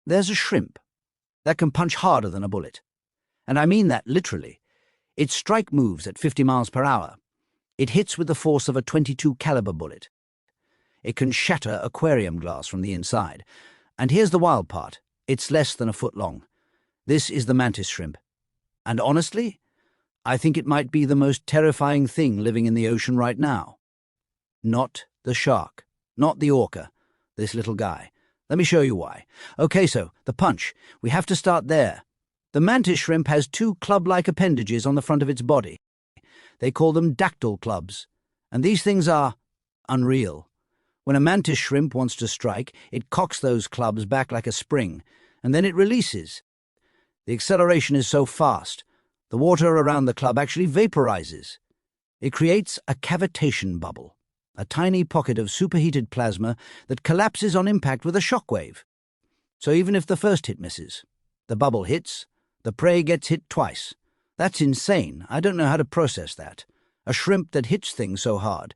There's a shrimp that can punch harder than a bullet. And I mean that literally. Its strike moves at 50 miles per hour. It hits with the force of a .22 caliber bullet. It can shatter aquarium glass from the inside. And here's the wild part. It's less than a foot long. This is the mantis shrimp. And honestly, I think it might be the most terrifying thing living in the ocean right now. Not the shark, not the orca, this little guy. Let me show you why. Okay, so, the punch. We have to start there. The mantis shrimp has two club-like appendages on the front of its body. They call them dactyl clubs. And these things are unreal. When a mantis shrimp wants to strike, it cocks those clubs back like a spring, and then it releases. The acceleration is so fast, the water around the club actually vaporizes. It creates a cavitation bubble, a tiny pocket of superheated plasma that collapses on impact with a shockwave. So even if the first hit misses, the bubble hits, the prey gets hit twice. That's insane. I don't know how to process that. A shrimp that hits things so hard.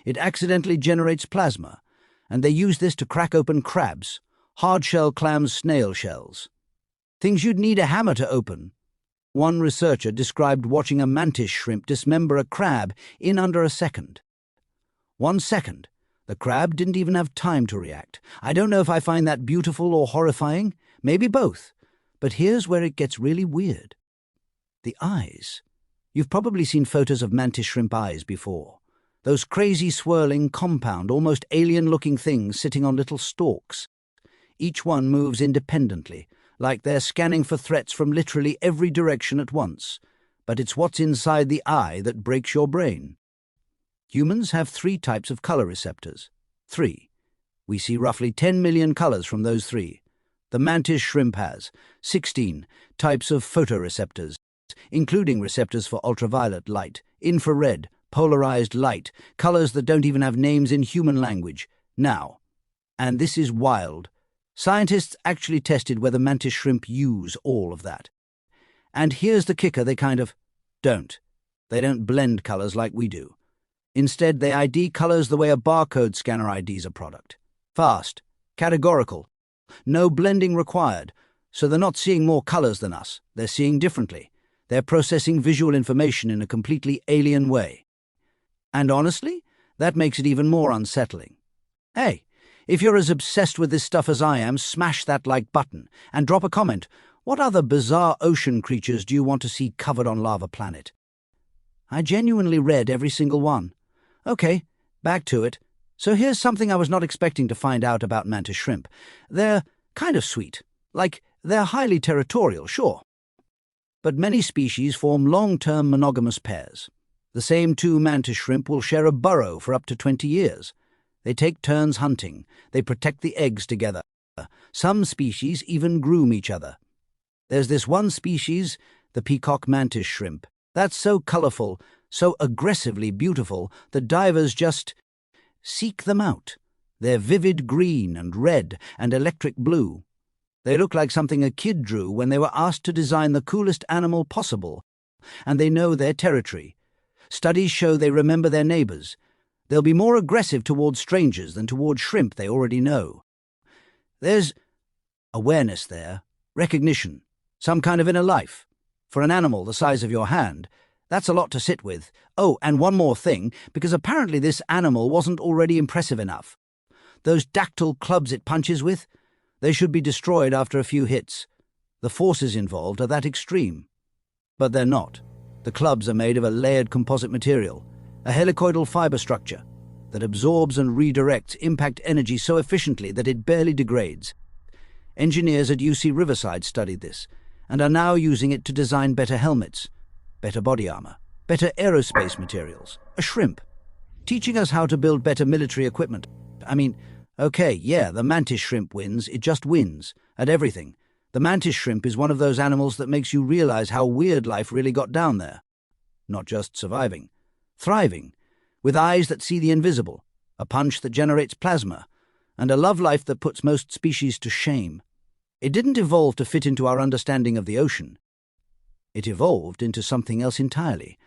It accidentally generates plasma, and they use this to crack open crabs, hard-shell clams, snail shells. Things you'd need a hammer to open. One researcher described watching a mantis shrimp dismember a crab in under a second. 1 second. The crab didn't even have time to react. I don't know if I find that beautiful or horrifying. Maybe both. But here's where it gets really weird. The eyes. You've probably seen photos of mantis shrimp eyes before. Those crazy, swirling, compound, almost alien-looking things sitting on little stalks. Each one moves independently, like they're scanning for threats from literally every direction at once. But it's what's inside the eye that breaks your brain. Humans have 3 types of color receptors. 3. We see roughly 10 million colors from those 3. The mantis shrimp has 16 types of photoreceptors, including receptors for ultraviolet light, infrared, polarized light, colors that don't even have names in human language. Now, and this is wild, scientists actually tested whether mantis shrimp use all of that. And here's the kicker, they kind of don't. They don't blend colors like we do. Instead, they ID colors the way a barcode scanner IDs a product. Fast, categorical, no blending required, so they're not seeing more colors than us. They're seeing differently. They're processing visual information in a completely alien way. And honestly, that makes it even more unsettling. Hey, if you're as obsessed with this stuff as I am, smash that like button and drop a comment. What other bizarre ocean creatures do you want to see covered on Lava Planet? I genuinely read every single one. Okay, back to it. So here's something I was not expecting to find out about mantis shrimp. They're kind of sweet. Like, they're highly territorial, sure. But many species form long-term monogamous pairs. The same 2 mantis shrimp will share a burrow for up to 20 years. They take turns hunting. They protect the eggs together. Some species even groom each other. There's this one species, the peacock mantis shrimp. That's so colorful, so aggressively beautiful, that divers just seek them out. They're vivid green and red and electric blue. They look like something a kid drew when they were asked to design the coolest animal possible, and they know their territory. Studies show they remember their neighbors. They'll be more aggressive towards strangers than towards shrimp they already know. There's awareness there, recognition, some kind of inner life. For an animal the size of your hand, that's a lot to sit with. Oh, and one more thing, because apparently this animal wasn't already impressive enough. Those dactyl clubs it punches with, they should be destroyed after a few hits. The forces involved are that extreme. But they're not. The clubs are made of a layered composite material, a helicoidal fiber structure that absorbs and redirects impact energy so efficiently that it barely degrades. Engineers at UC Riverside studied this and are now using it to design better helmets, better body armor, better aerospace materials, a shrimp, teaching us how to build better military equipment. I mean, okay, yeah, the mantis shrimp wins, it just wins, at everything. The mantis shrimp is one of those animals that makes you realize how weird life really got down there. Not just surviving, thriving, with eyes that see the invisible, a punch that generates plasma, and a love life that puts most species to shame. It didn't evolve to fit into our understanding of the ocean. It evolved into something else entirely,